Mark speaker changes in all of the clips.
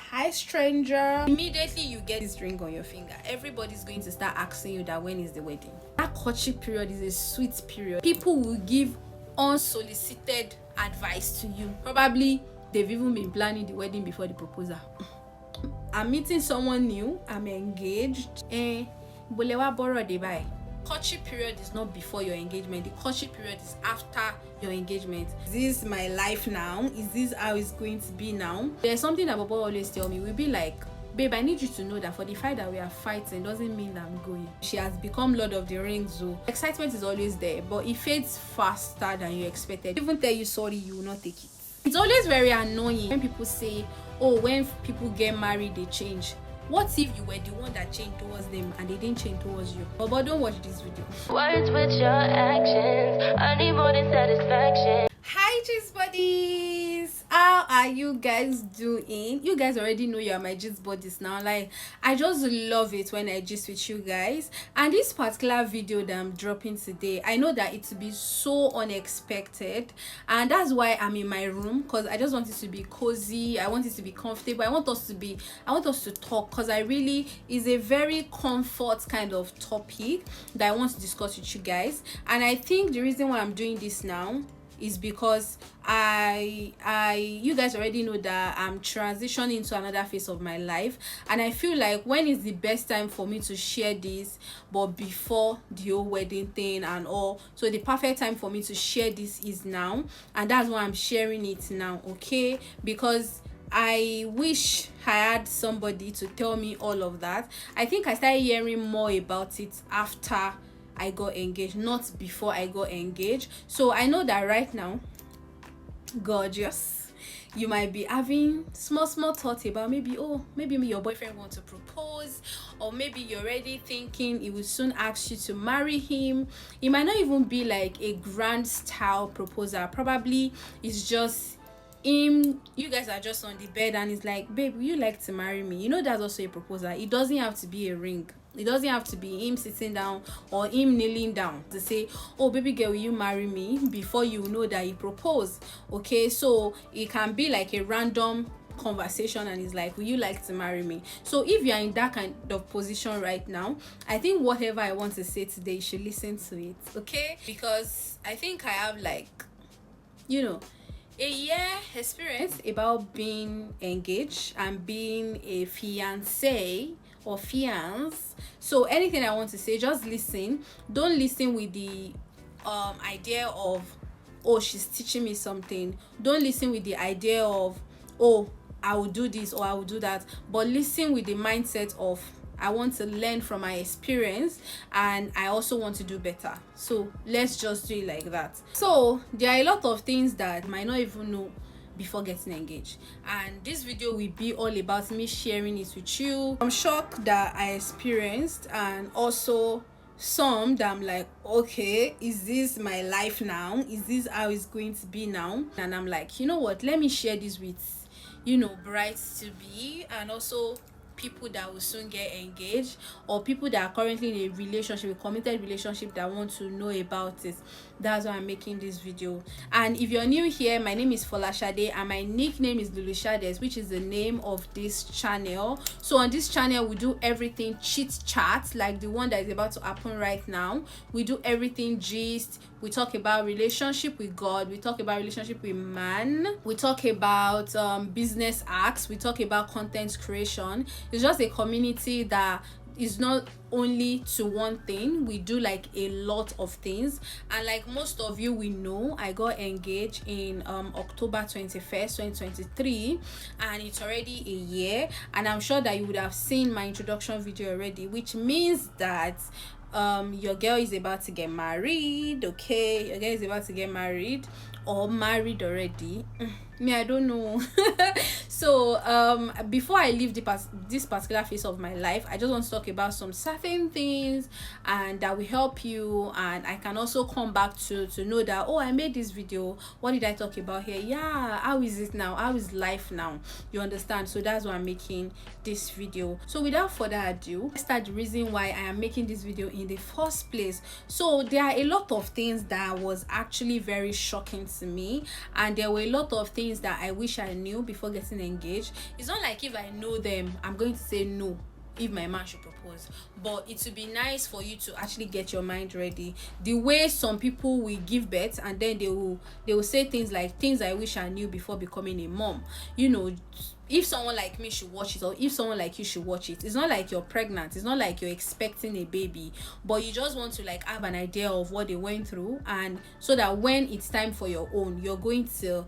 Speaker 1: hi stranger. Immediately you get this ring on your finger, everybody's going to start asking you that when is the wedding. That courtship period is a sweet period. People will give unsolicited advice to you. Probably they've even been planning the wedding before the proposal. I'm meeting someone new, I'm engaged, bolewa borrow dey buy. Courtship period is not before your engagement. The courtship period is after your engagement. Is this my life now? Is this how it's going to be now? There's something that Bobo always tell me. We'll be like, babe, I need you to know that for the fight that we are fighting doesn't mean that I'm going. She has become Lord of the Rings, so excitement is always there, but it fades faster than you expected. Even tell you sorry, you will not take it. It's always very annoying when people say, oh, when people get married, they change. What if you were the one that changed towards them and they didn't change towards you? But don't watch this video.
Speaker 2: Words with your actions, I need more than satisfaction.
Speaker 1: Hi gist buddies, how are you guys doing? You guys already know you're my gist buddies now. Like, I just love it when I gist with you guys. And this particular video that I'm dropping today, I know that it will be so unexpected, and that's why I'm in my room, because I just want it to be cozy. I want it to be comfortable. I want us to talk, because it's a very comfort kind of topic that I want to discuss with you guys. And I think the reason why I'm doing this now is because you guys already know that I'm transitioning into another phase of my life, and I feel like when is the best time for me to share this, but before the whole wedding thing and all. So the perfect time for me to share this is now, and that's why I'm sharing it now, okay? Because I wish I had somebody to tell me all of that. I think I started hearing more about it after I got engaged, not before I got engaged. So I know that right now, gorgeous, you might be having small thoughts about maybe your boyfriend wants to propose, or maybe you're already thinking he will soon ask you to marry him. It might not even be like a grand style proposal. Probably it's just him, you guys are just on the bed and it's like, babe, will you like to marry me? You know, that's also a proposal. It doesn't have to be a ring. It doesn't have to be him sitting down or him kneeling down to say, oh baby girl, will you marry me, before you know that he proposed. Okay, so it can be like a random conversation and it's like, will you like to marry me? So if you're in that kind of position right now, I think whatever I want to say today, you should listen to it, okay? Because I think I have, like, you know, a year experience about being engaged and being a fiancé or fiance. So anything I want to say, just listen. Don't listen with the idea of, oh, she's teaching me something. Don't listen with the idea of, oh, I will do this or I will do that. But listen with the mindset of, I want to learn from my experience and I also want to do better. So let's just do it like that. So there are a lot of things that I might not even know before getting engaged, and this video will be all about me sharing it with you. I'm shocked that I experienced, and also some that I'm like, okay, is this my life now? Is this how it's going to be now? And I'm like, you know what, let me share this with, you know, brides to be, and also people that will soon get engaged, or people that are currently in a relationship, a committed relationship, that want to know about it. That's why I'm making this video. And if you're new here, my name is Folashade and my nickname is Lulushades, which is the name of this channel. So on this channel we do everything chit-chat, like the one that is about to happen right now. We do everything gist. We talk about relationship with God, we talk about relationship with man, we talk about business acts, we talk about content creation. It's just a community that is not only to one thing. We do like a lot of things, and like most of you we know, I got engaged in October 21st 2023, and it's already a year, and I'm sure that you would have seen my introduction video already, which means that your girl is about to get married. Okay, your girl is about to get married or married already. Me, I don't know. So before I leave this particular phase of my life, I just want to talk about some certain things and that will help you, and I can also come back to know that, oh, I made this video, what did I talk about here? Yeah, how is it now? How is life now? You understand? So that's why I'm making this video. So without further ado, let's start the reason why I am making this video in the first place. So there are a lot of things that was actually very shocking to me, and there were a lot of things things that I wish I knew before getting engaged. It's not like if I know them, I'm going to say no if my man should propose, but it would be nice for you to actually get your mind ready. The way some people will give birth and then they will say things like, things I wish I knew before becoming a mom. If someone like me should watch it, or if someone like you should watch it, it's not like you're pregnant, it's not like you're expecting a baby, but you just want to like have an idea of what they went through, and so that when it's time for your own, you're going to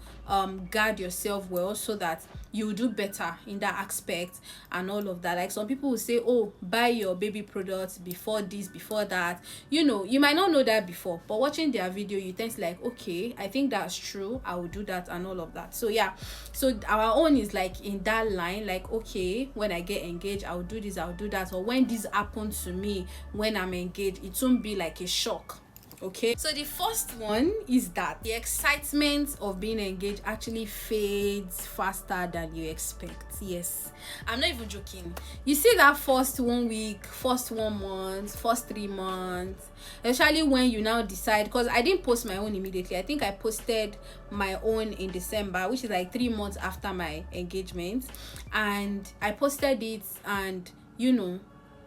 Speaker 1: guard yourself well, so that you do better in that aspect and all of that. Like some people will say, oh, buy your baby products before this, before that. You might not know that before, but watching their video, you tend to like, okay, I think that's true, I will do that and all of that. So yeah, so our own is like in that line, like, okay, when I get engaged, I'll do this, I'll do that, or when this happens to me when I'm engaged, it won't be like a shock. Okay, so the first one is that the excitement of being engaged actually fades faster than you expect. Yes, I'm not even joking. You see that first 1 week, first 1 month, first 3 months, especially when you now decide, because I didn't post my own immediately. I think I posted my own in December, which is like 3 months after my engagement, and I posted it. And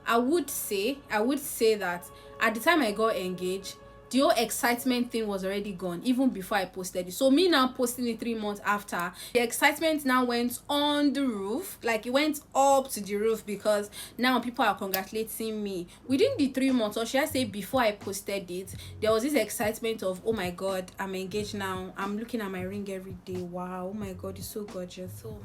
Speaker 1: I would say that at the time I got engaged, the whole excitement thing was already gone even before I posted it. So me now posting it 3 months after, the excitement now went on the roof. Like, it went up to the roof, because now people are congratulating me. Within the 3 months, or should I say before I posted it, there was this excitement of, oh my god, I'm engaged now, I'm looking at my ring every day, wow, oh my god, it's so gorgeous, oh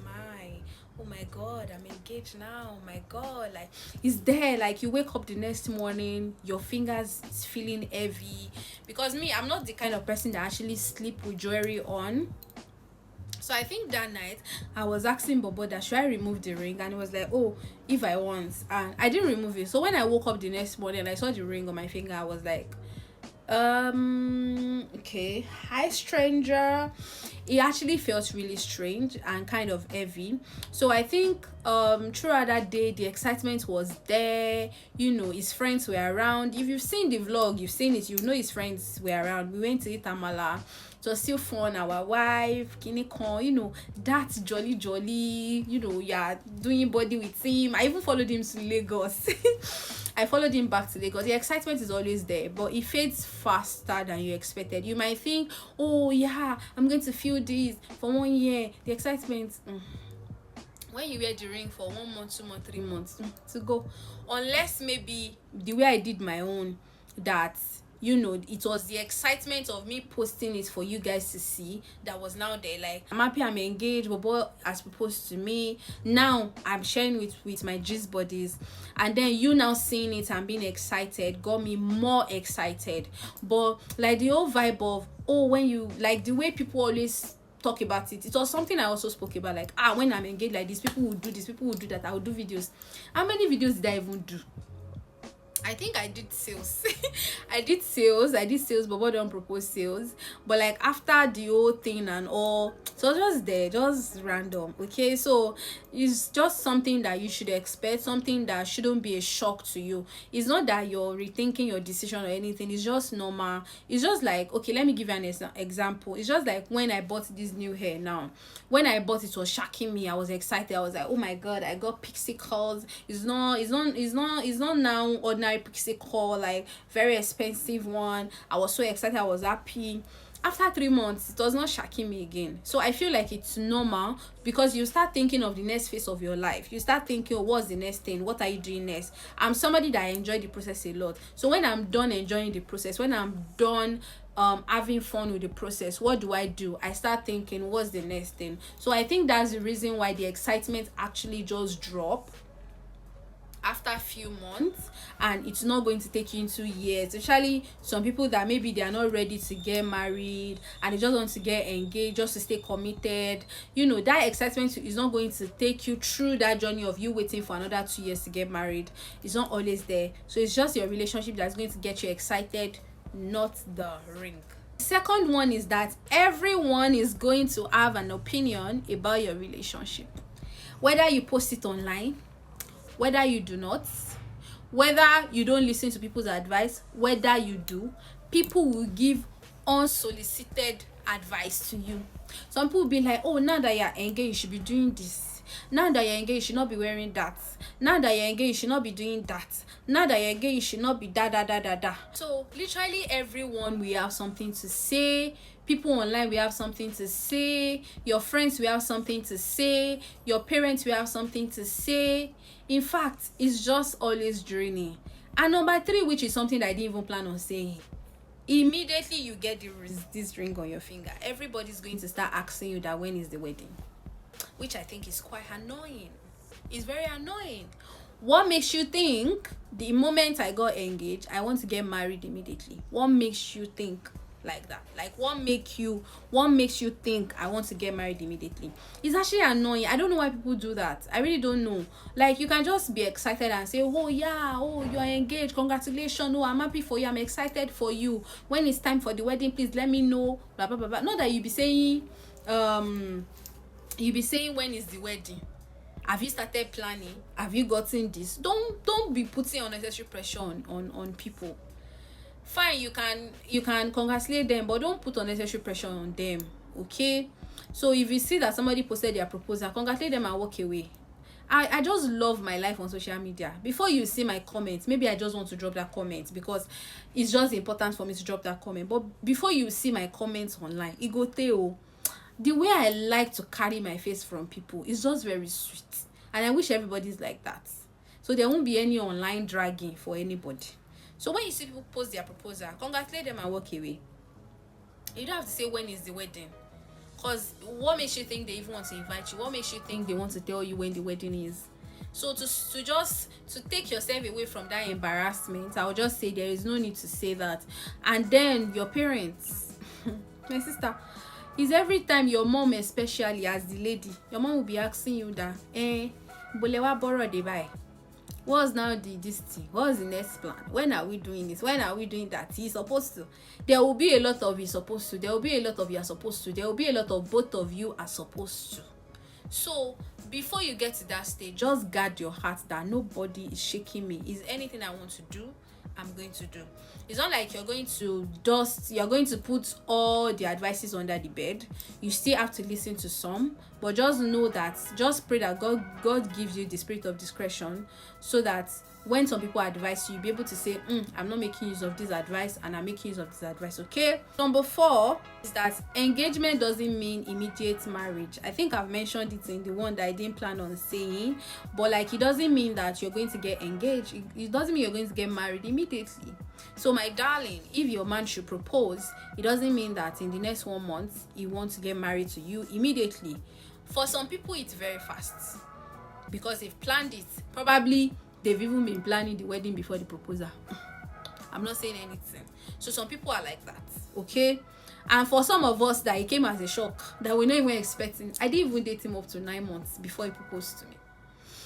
Speaker 1: my god, I'm engaged now, oh my god, like, it's there. Like, you wake up the next morning, your fingers is feeling heavy, because me, I'm not the kind of person that actually sleep with jewelry on. So I think that night I was asking Bobo that should I remove the ring, and it was like, oh, if I want, and I didn't remove it. So when I woke up the next morning and I saw the ring on my finger, I was like, okay, hi stranger. It actually felt really strange and kind of heavy. So I think throughout that day, the excitement was there. His friends were around. If you've seen the vlog, you've seen it, his friends were around. We went to eat amala. It was still fun. Our wife, Kinikon, that jolly, yeah, doing body with him. I even followed him to Lagos. I followed him back to Lagos. The excitement is always there, but it fades faster than you expected. You might think, oh yeah, I'm going to feel this for 1 year. The excitement, when you wear the ring for 1 month, 2 months, 3 months to go, unless maybe the way I did my own, that it was the excitement of me posting it for you guys to see that was now there. Like, I'm happy I'm engaged, Bobo has proposed to me, now I'm sharing with my gist buddies, and then you now seeing it and being excited got me more excited. But like the whole vibe of, oh, when you, like, the way people always talk about it, it was something I also spoke about, like, when I'm engaged like this, people will do this, people will do that, I will do videos. How many videos did I even do? I think I did sales. I did sales, but don't propose sales. But like, after the whole thing and all, so just there, just random. Okay, so it's just something that you should expect, something that shouldn't be a shock to you. It's not that you're rethinking your decision or anything. It's just normal. It's just like, okay, let me give you an example. It's just like when I bought this new hair now. When I bought it, was shocking me. I was excited. I was like, oh my god, I got pixie curls. It's not now ordinary pixie curl, like very expensive one. I was so excited, I was happy. After 3 months, it was not shocking me again. So I feel like it's normal, because you start thinking of the next phase of your life. You start thinking, oh, what's the next thing, what are you doing next? I'm somebody that enjoy the process a lot. So when I'm done enjoying the process, when I'm done having fun with the process, what do? I start thinking, what's the next thing? So I think that's the reason why the excitement actually just drop after a few months, and it's not going to take you into years. Especially some people that maybe they are not ready to get married and they just want to get engaged just to stay committed. That excitement is not going to take you through that journey of you waiting for another 2 years to get married. It's not always there. So it's just your relationship that's going to get you excited, not the ring. Second one is that everyone is going to have an opinion about your relationship, whether you post it online, whether you do not, whether you don't listen to people's advice, whether you do, people will give unsolicited advice to you. Some people be like, oh, now that you're engaged, you should be doing this. Now that you're engaged, you should not be wearing that. Now that you're engaged, you should not be doing that. Now that you're engaged, you should not be da da da da da. So literally everyone we have something to say. People online we have something to say. Your friends we have something to say. Your parents we have something to say. In fact, it's just always journey. And number 3, which is something that I didn't even plan on saying. Immediately you get this ring on your finger, everybody's going to start asking you that when is the wedding, which I think is quite annoying. It's very annoying. What makes you think the moment I got engaged I want to get married immediately? What makes you think like that? Like what makes you think I want to get married immediately? It's actually annoying. I don't know why people do that. I really don't know. Like you can just be excited and say, oh yeah, oh you're engaged, congratulations, oh I'm happy for you, I'm excited for you. When it's time for the wedding, please let me know, blah blah blah blah. Not that you be saying when is the wedding, have you started planning, have you gotten this? Don't be putting unnecessary pressure on people. Fine, you can congratulate them, but don't put unnecessary pressure on them, okay? So if you see that somebody posted their proposal, congratulate them and walk away. I just love my life on social media. Before you see my comments, maybe I just want to drop that comment because it's just important for me to drop that comment. But before you see my comments online, it go tell the way I like to carry my face from people is just very sweet, and I wish everybody's like that, so there won't be any online dragging for anybody. So when you see people post their proposal, congratulate them and walk away. You don't have to say when is the wedding, because what makes you think they even want to invite you? What makes you think they want to tell you when the wedding is? So to take yourself away from that embarrassment, I would just say there is no need to say that. And then your parents my sister, is every time your mom, especially as the lady, your mom will be asking you that bolewa borrow dey buy, what's now this thing, what's the next plan, when are we doing this, when are we doing that? He's supposed to. There will be a lot of he's supposed to, there will be a lot of you are supposed to, there will be a lot of both of you are supposed to. So before you get to that stage, just guard your heart that nobody is shaking me. Is anything I want to do, I'm going to do. It's not like you're going to put all the advices under the bed. You still have to listen to some, but just know that, just pray that God gives you the spirit of discretion, so that when some people advise you, you'll be able to say, I'm not making use of this advice and I'm making use of this advice, okay? Number 4 is that engagement doesn't mean immediate marriage. I think I've mentioned it in the one that I didn't plan on saying, but like it doesn't mean that you're going to get engaged. It doesn't mean you're going to get married immediately. So my darling, if your man should propose, it doesn't mean that in the next 1 month he wants to get married to you immediately. For some people it's very fast because they've planned it. Probably they've even been planning the wedding before the proposal. I'm not saying anything. So some people are like that, okay? And for some of us that it came as a shock, that we're not even expecting. I didn't even date him up to 9 months before he proposed to me.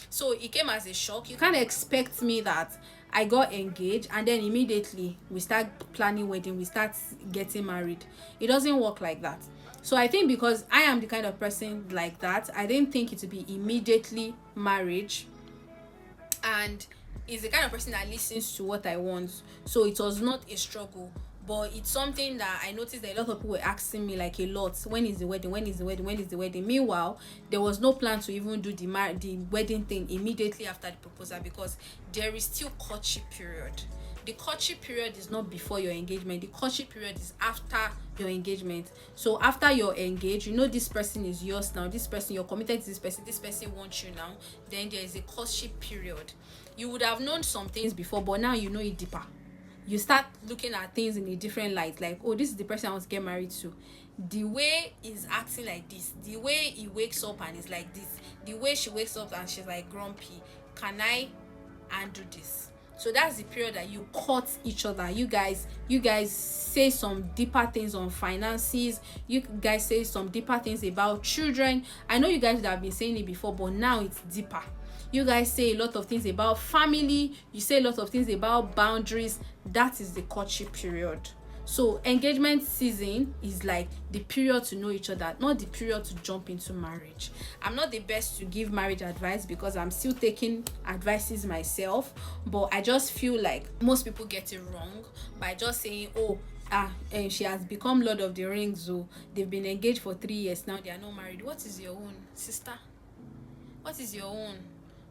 Speaker 1: So it came as a shock. You can't expect me that I got engaged and then immediately we start planning wedding, we start getting married. It doesn't work like that. So I think because I am the kind of person like that, I didn't think it would be immediately marriage. And is the kind of person that listens to what I want. So it was not a struggle. But it's something that I noticed that a lot of people were asking me like a lot. When is the wedding? When is the wedding? When is the wedding? Meanwhile, there was no plan to even do the wedding thing immediately after the proposal, because there is still courtship period. The courtship period is not before your engagement. The courtship period is after your engagement. So after you're engaged, you know this person is yours now. This person, you're committed to this person. This person wants you now. Then there is a courtship period. You would have known some things before, but now you know it deeper. You start looking at things in a different light, like, oh, this is the person I want to get married to. The way he's acting like this, the way he wakes up and is like this, the way she wakes up and she's like grumpy, can I undo this? So that's the period that you court each other. You guys say some deeper things on finances. You guys say some deeper things about children. I know you guys would have been saying it before, but now it's deeper. You guys say a lot of things about family. You say a lot of things about boundaries. That is the courtship period. So engagement season is like the period to know each other, not the period to jump into marriage. I'm not the best to give marriage advice because I'm still taking advices myself, but I just feel like most people get it wrong by just saying, oh, she has become Lord of the Rings, so they've been engaged for 3 years now, they are not married. What is your own, sister? What is your own?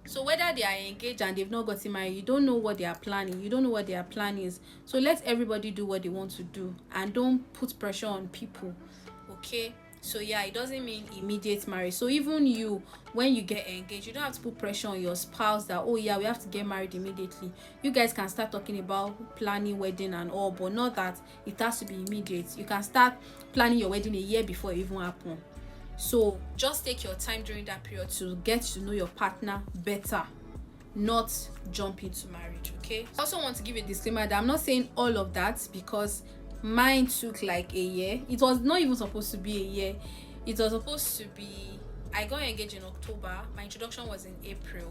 Speaker 1: So whether they are engaged and they've not gotten married, you don't know what they are planning. You don't know what their plan is. So let everybody do what they want to do, and don't put pressure on people. Okay? So yeah, it doesn't mean immediate marriage. So even you, when you get engaged, you don't have to put pressure on your spouse that, oh yeah, we have to get married immediately. You guys can start talking about planning wedding and all, but not that it has to be immediate. You can start planning your wedding a year before it even happen. So just take your time during that period to get to know your partner better, not jump into marriage. Okay? I also want to give a disclaimer that I'm not saying all of that, because mine took like a year. It was not even supposed to be a year. It was supposed to be, I got engaged in October. My introduction was in April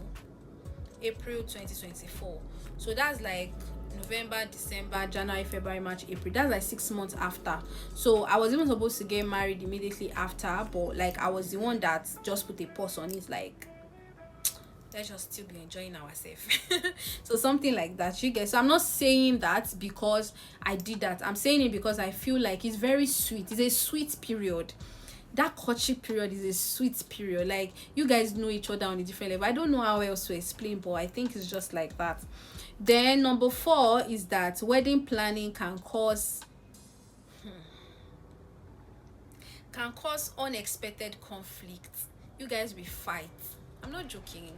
Speaker 1: 2024. So that's like November, December, January, February, March, April. That's like 6 months after. So I was even supposed to get married immediately after, but like I was the one that just put a pause on it, like, let's just still be enjoying ourselves. So something like that, you guys. So I'm not saying that because I did that. I'm saying it because I feel like it's very sweet. It's a sweet period. That courtship period is a sweet period. Like, you guys know each other on a different level. I don't know how else to explain, but I think it's just like that. Then number 4 is that wedding planning can cause unexpected conflict. You guys will fight. I'm not joking.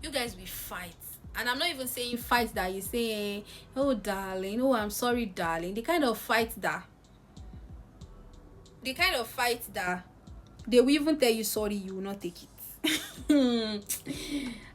Speaker 1: You guys will fight. And I'm not even saying fight that you say, oh darling, oh I'm sorry darling. The kind of fight that they will even tell you sorry, you will not take it.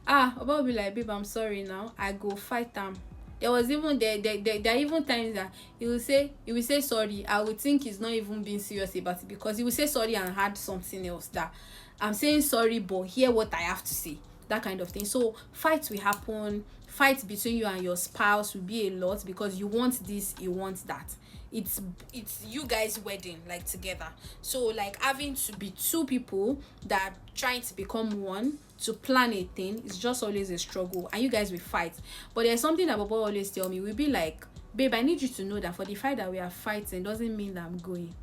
Speaker 1: About will be like, babe, I'm sorry now, I go fight them. There was even there are even times that he will say sorry. I would think he's not even being serious about it, because he will say sorry and had something else, that I'm saying sorry but hear what I have to say, that kind of thing. So fights will happen. Fights between you and your spouse will be a lot, because you want this, you want that. It's you guys wedding, like, together. So like having to be 2 people that are trying to become one to plan a thing is just always a struggle, and you guys will fight. But there's something that Bobo always tell me. We'll be like, babe, I need you to know that for the fight that we are fighting doesn't mean that I'm going.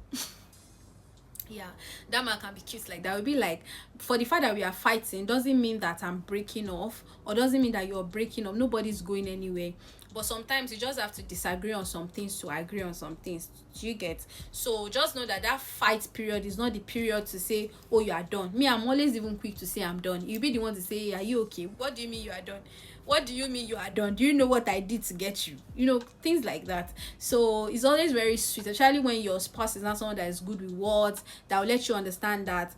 Speaker 1: Yeah, that man can be cute like that. We'll be like, for the fact that we are fighting doesn't mean that I'm breaking off, or doesn't mean that you're breaking up. Nobody's going anywhere. But sometimes you just have to disagree on some things to agree on some things. Do you get? So just know that that fight period is not the period to say, oh, you are done. Me, I'm always even quick to say I'm done. You'll be the one to say, are you okay? What do you mean you are done? What do you mean you are done? Do you know what I did to get you? You know, things like that. So it's always very sweet, especially when your spouse is not someone that is good with words, that will let you understand that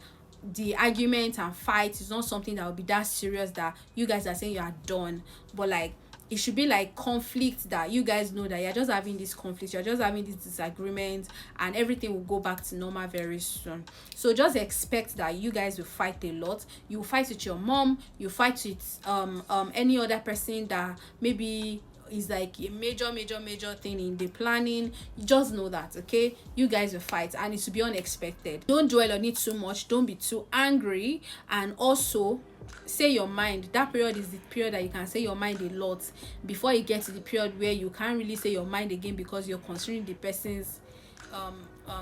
Speaker 1: the argument and fight is not something that will be that serious, that you guys are saying you are done. But like, it should be like conflict, that you guys know that you're just having this conflict, you're just having this disagreement, and everything will go back to normal very soon. So just expect that you guys will fight a lot. You will fight with your mom, you fight with any other person that maybe is like a major thing in the planning. You just know that, okay? You guys will fight, and it will be unexpected. Don't dwell on it too much. Don't be too angry, and also say your mind. That period is the period that you can say your mind a lot, before you get to the period where you can't really say your mind again, because you're considering the person's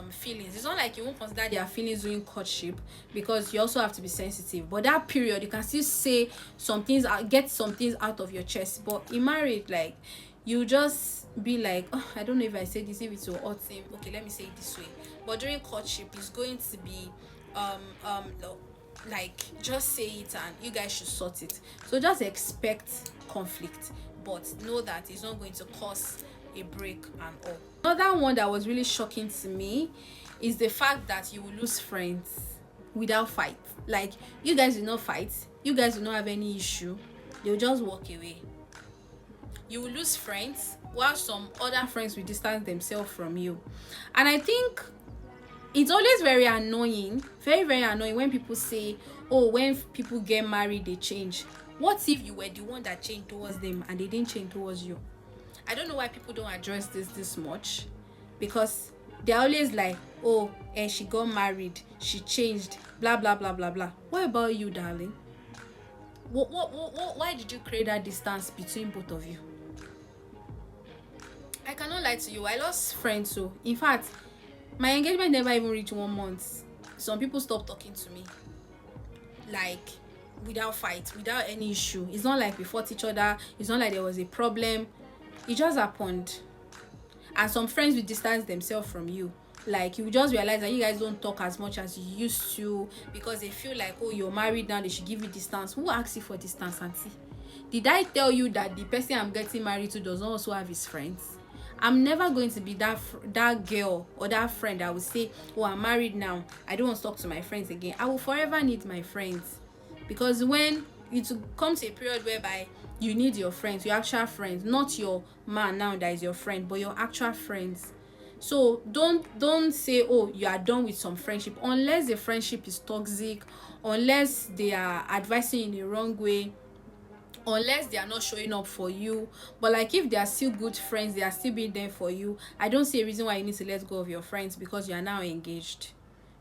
Speaker 1: feelings. It's not like you won't consider their feelings during courtship, because you also have to be sensitive. But that period, you can still say some things, get some things out of your chest. But in marriage, like, you just be like, oh, I don't know if I say this, if it will hurt him, okay, let me say it this way. But during courtship, it's going to be like, just say it and you guys should sort it. So just expect conflict, but know that it's not going to cause a break and all. Another one that was really shocking to me is the fact that you will lose friends without fight. Like, you guys will not fight, you guys will not have any issue, they'll just walk away. You will lose friends, while some other friends will distance themselves from you. And I think it's always very annoying, very annoying, when people say, oh, when people get married they change. What if you were the one that changed towards them and they didn't change towards you? I don't know why people don't address this much, because they're always like, oh, and she got married, she changed, blah blah blah blah blah. What about you, darling? Why did you create that distance between both of you? I cannot lie to you, I lost friends. So in fact, my engagement never even reached 1 month. Some people stopped talking to me, like, without fight, without any issue. It's not like we fought each other, it's not like there was a problem. It just happened. And some friends will distance themselves from you. Like, you just realize that you guys don't talk as much as you used to, because they feel like, oh, you're married now, they should give you distance. Who asked you for distance, auntie? Did I tell you that the person I'm getting married to does not also have his friends? I'm never going to be that girl or that friend that will say, oh, I'm married now, I don't want to talk to my friends again. I will forever need my friends. Because when it comes to a period whereby you need your friends, your actual friends, not your man now that is your friend, but your actual friends. So don't say, oh, you are done with some friendship, unless the friendship is toxic, unless they are advising you in the wrong way, unless they are not showing up for you. But like, if they are still good friends, they are still being there for you, I don't see a reason why you need to let go of your friends because you are now engaged.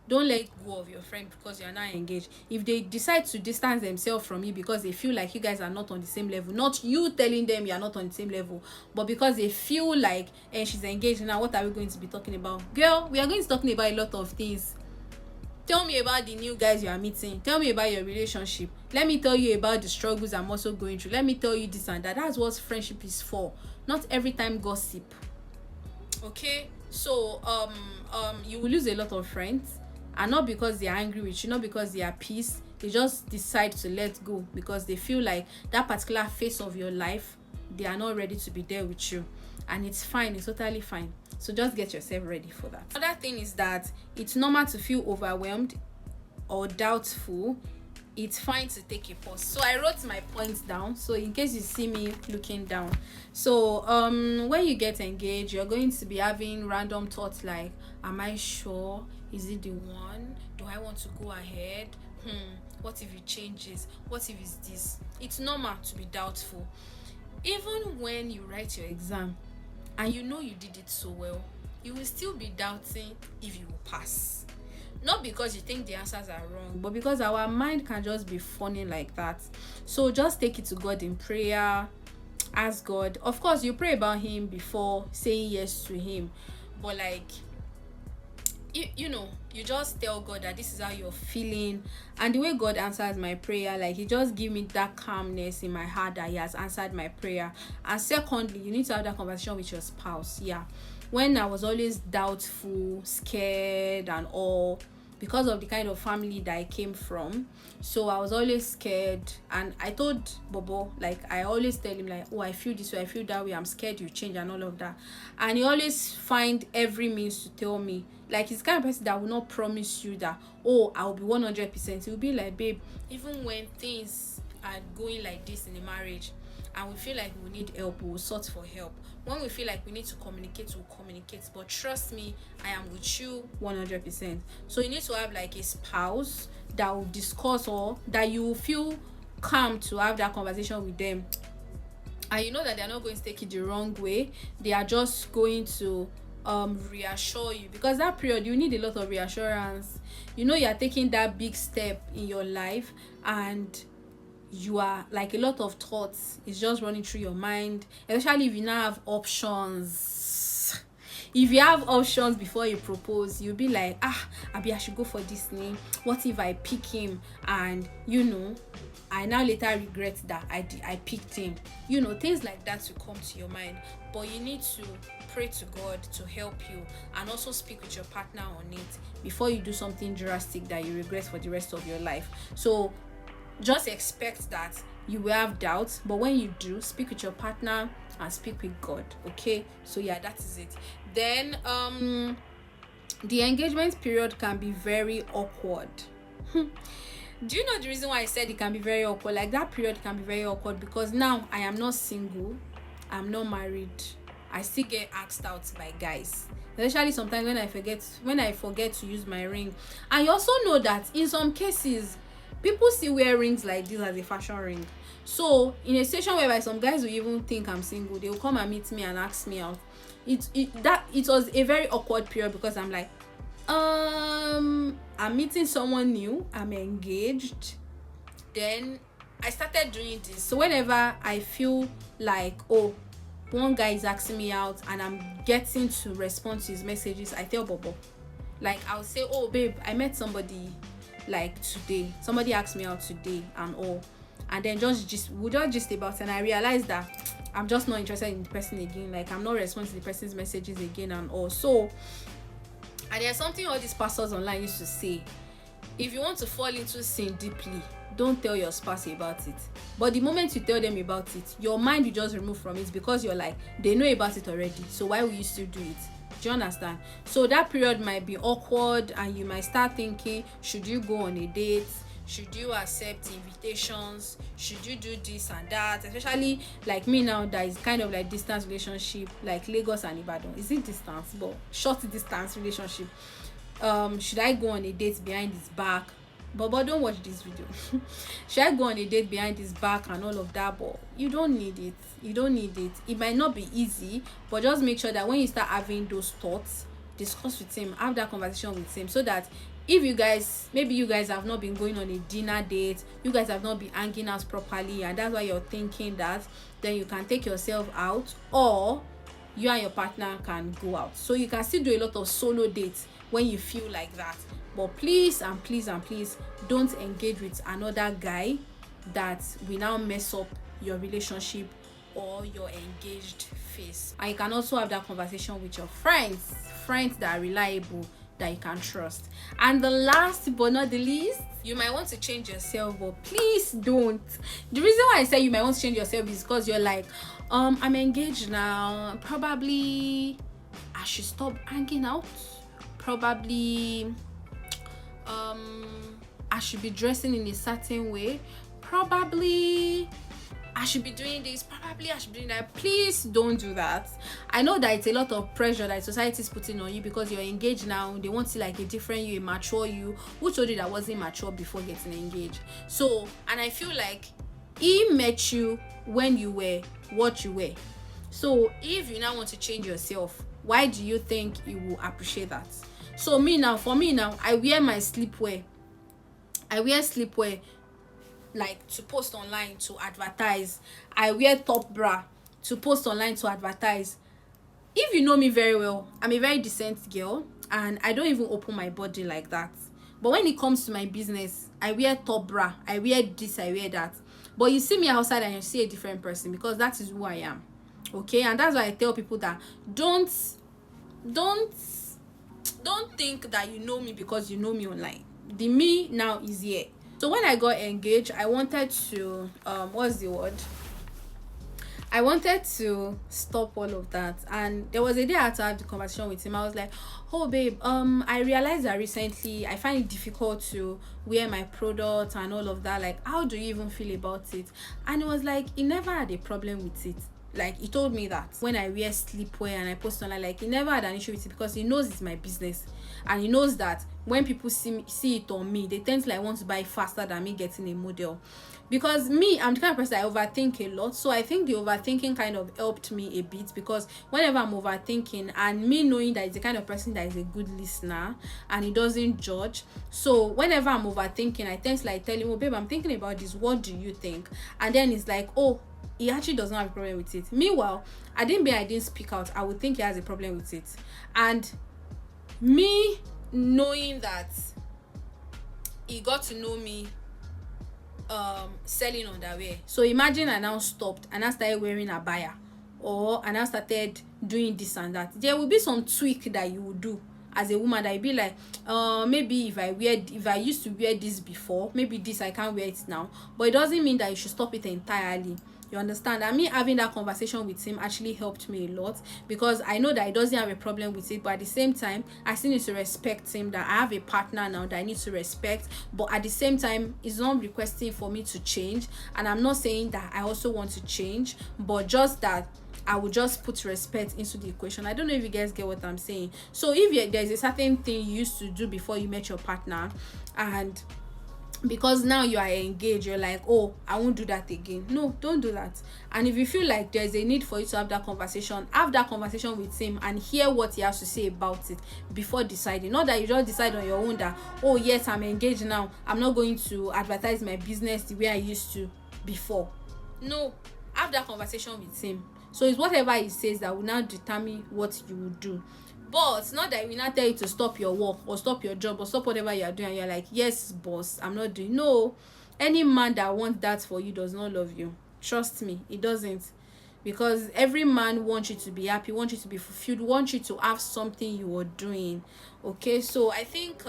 Speaker 1: Don't let go of your friend because you are now engaged. If they decide to distance themselves from you because they feel like you guys are not on the same level, not you telling them you are not on the same level, but because they feel like, she's engaged now, what are we going to be talking about? Girl, we are going to be talking about a lot of things. Tell me about the new guys you are meeting. Tell me about your relationship. Let me tell you about the struggles I'm also going through. Let me tell you this and that. That's what friendship is for. Not every time gossip. Okay? So you will lose a lot of friends, and not because they are angry with you, not because they are pissed. They just decide to let go because they feel like that particular phase of your life, they are not ready to be there with you. And it's fine, it's totally fine. So just get yourself ready for that. Another thing is that it's normal to feel overwhelmed or doubtful. It's fine to take a pause. So I wrote my points down, so in case you see me looking down. So when you get engaged, you're going to be having random thoughts like, am I sure? Is it the one? Do I want to go ahead? What if it changes? What if it's this? It's normal to be doubtful. Even when you write your exam and you know you did it so well, you will still be doubting if you will pass. Not because you think the answers are wrong, but because our mind can just be funny like that. So just take it to God in prayer. Ask God. Of course, you pray about him before saying yes to him. But like, you know, you just tell God that this is how you're feeling. And the way God answers my prayer, like, he just give me that calmness in my heart that he has answered my prayer. And secondly, you need to have that conversation with your spouse. Yeah. When I was always doubtful, scared and all, because of the kind of family that I came from, so I was always scared. And I told Bobo, like, I always tell him like, oh, I feel this way, I feel that way, I'm scared you change and all of that. And he always find every means to tell me. Like, he's the kind of person that will not promise you that, oh, I'll be 100%. He'll be like, babe, even when things are going like this in the marriage and we feel like we need help, we'll sort for help. When we feel like we need to communicate, we'll communicate. But trust me, I am with you 100%. So you need to have like a spouse that will discuss, or that you will feel calm to have that conversation with them. And you know that they're not going to take it the wrong way. They are just going to reassure you, because that period you need a lot of reassurance. You know, you are taking that big step in your life, and you are like, a lot of thoughts is just running through your mind, especially if you now have options. If you have options before you propose, you'll be like, Abi, I should go for this name. What if I pick him and, you know, I now later regret that I picked him? You know, things like that will come to your mind. But you need to pray to God to help you, and also speak with your partner on it before you do something drastic that you regret for the rest of your life. So just expect that you will have doubts, but when you do, speak with your partner and speak with God. Okay, so yeah, that is it. Then the engagement period can be very awkward. Do you know the reason why I said it can be very awkward? Like, that period can be very awkward because now I am not single, I'm not married, I still get asked out by guys, especially sometimes when I forget to use my ring. And you also know that in some cases people still wear rings like this as a fashion ring. So in a situation whereby some guys will even think I'm single, they will come and meet me and ask me out. It was a very awkward period because I'm like, I'm meeting someone new, I'm engaged. Then I started doing this. So whenever I feel like, oh, one guy is asking me out and I'm getting to respond to his messages, I tell Bobo. Like, I'll say, oh babe, I met somebody like today, somebody asked me out today and all, and then we just gist about it, and I realized that I'm just not interested in the person again, like I'm not responding to the person's messages again and all. So, and there's something all these pastors online used to say: if you want to fall into sin deeply, don't tell your spouse about it. But the moment you tell them about it, your mind will just remove from it, because you're like, they know about it already, so why will you still do it? Do you understand? So that period might be awkward, and you might start thinking, should you go on a date? Should you accept invitations? Should you do this and that? Especially like me now, that is kind of like distance relationship, like Lagos and Ibadan. Is it distance? But short distance relationship. Should I go on a date behind his back? But don't watch this video. Should I go on a date behind his back and all of that? But you don't need it. You don't need it. It might not be easy, but just make sure that when you start having those thoughts, discuss with him, have that conversation with him, so that if maybe you guys have not been going on a dinner date, you guys have not been hanging out properly, and that's why you're thinking that, then you can take yourself out, or you and your partner can go out. So you can still do a lot of solo dates when you feel like that. But please and please and please don't engage with another guy that will now mess up your relationship or your engaged phase. And you can also have that conversation with your friends that are reliable, that you can trust. And the last but not the least, you might want to change yourself, but please don't. The reason why I say you might want to change yourself is because you're like, I'm engaged now, probably I should stop hanging out, probably I should be dressing in a certain way, probably I should be doing this, probably I should be doing that. Please don't do that. I know that it's a lot of pressure that society is putting on you because you're engaged now. They want to see like a different you, a mature you. Who told you that wasn't mature before getting engaged? So, and I feel like he met you when you were what you were. So if you now want to change yourself, why do you think he will appreciate that? So for me now, I wear my sleepwear. I wear sleepwear like to post online to advertise. I wear top bra to post online to advertise. If you know me very well, I'm a very decent girl and I don't even open my body like that. But when it comes to my business, I wear top bra, I wear this, I wear that. But you see me outside and you see a different person, because that is who I am. Okay? And that's why I tell people that don't think that you know me because you know me online. The me now is here. So when I got engaged, I wanted to what's the word? I wanted to stop all of that. And there was a day I had to have the conversation with him. I was like, oh babe, I realized that recently I find it difficult to wear my product and all of that. Like, how do you even feel about it? And he was like, he never had a problem with it. Like, he told me that when I wear sleepwear and I post online, like, he never had an issue with it because he knows it's my business. And he knows that when people see it on me, they tend to like want to buy faster than me getting a model. Because me, I'm the kind of person I overthink a lot. So I think the overthinking kind of helped me a bit, because whenever I'm overthinking, and me knowing that he's the kind of person that is a good listener and he doesn't judge. So whenever I'm overthinking, I tend to like tell him, oh babe, I'm thinking about this. What do you think? And then it's like, oh, he actually does not have a problem with it. Meanwhile, I didn't speak out, I would think he has a problem with it. And me knowing that he got to know me selling underwear. So imagine I now stopped and I started wearing a abaya, or and I started doing this and that. There will be some tweak that you will do as a woman, that you be like, maybe if I used to wear this before, maybe this I can't wear it now. But it doesn't mean that you should stop it entirely. You understand? And me having that conversation with him actually helped me a lot, because I know that he doesn't have a problem with it, but at the same time I still need to respect him, that I have a partner now that I need to respect. But at the same time, he's not requesting for me to change, and I'm not saying that I also want to change, but just that I would just put respect into the equation. I don't know if you guys get what I'm saying. So if there's a certain thing you used to do before you met your partner, and because now you are engaged, you're like, oh, I won't do that again. No, don't do that. And if you feel like there's a need for you to have that conversation with him and hear what he has to say about it before deciding. Not that you just decide on your own that, oh yes, I'm engaged now, I'm not going to advertise my business the way I used to before. No, have that conversation with him So it's whatever he says that will now determine what you will do. But not that we not tell you to stop your work or stop your job or stop whatever you are doing and you're like, yes boss, I'm not doing. No, any man that wants that for you does not love you. Trust me, it doesn't. Because every man wants you to be happy, wants you to be fulfilled, wants you to have something you are doing. Okay, so I think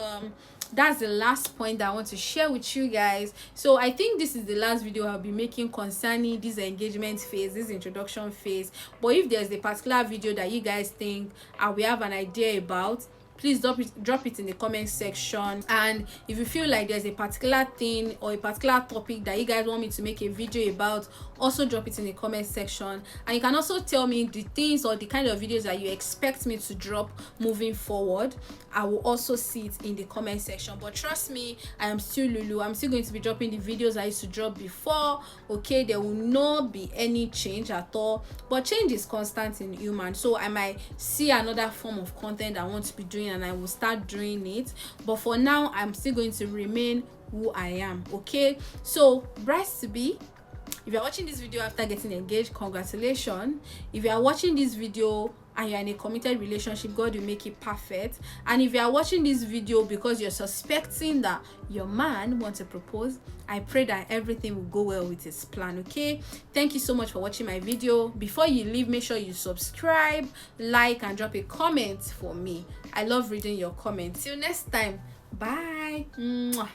Speaker 1: that's the last point that I want to share with you guys. So I think this is the last video I'll be making concerning this engagement phase, this introduction phase. But if there's a particular video that you guys think I will have an idea about, please drop it in the comment section. And if you feel like there's a particular thing or a particular topic that you guys want me to make a video about, also drop it in the comment section. And you can also tell me the things or the kind of videos that you expect me to drop moving forward. I will also see it in the comment section. But trust me, I am still Lulu. I'm still going to be dropping the videos I used to drop before. Okay, there will not be any change at all, but change is constant in human. So I might see another form of content I want to be doing and I will start doing it, but for now I'm still going to remain who I am. Okay, so brides to be, if you're watching this video after getting engaged, congratulations. If you are watching this video and you're in a committed relationship, God will make it perfect. And if you are watching this video because you're suspecting that your man wants to propose, I pray that everything will go well with his plan. Okay, thank you so much for watching my video. Before you leave, make sure you subscribe, like, and drop a comment for me. I love reading your comments. Till next time, bye. Mwah.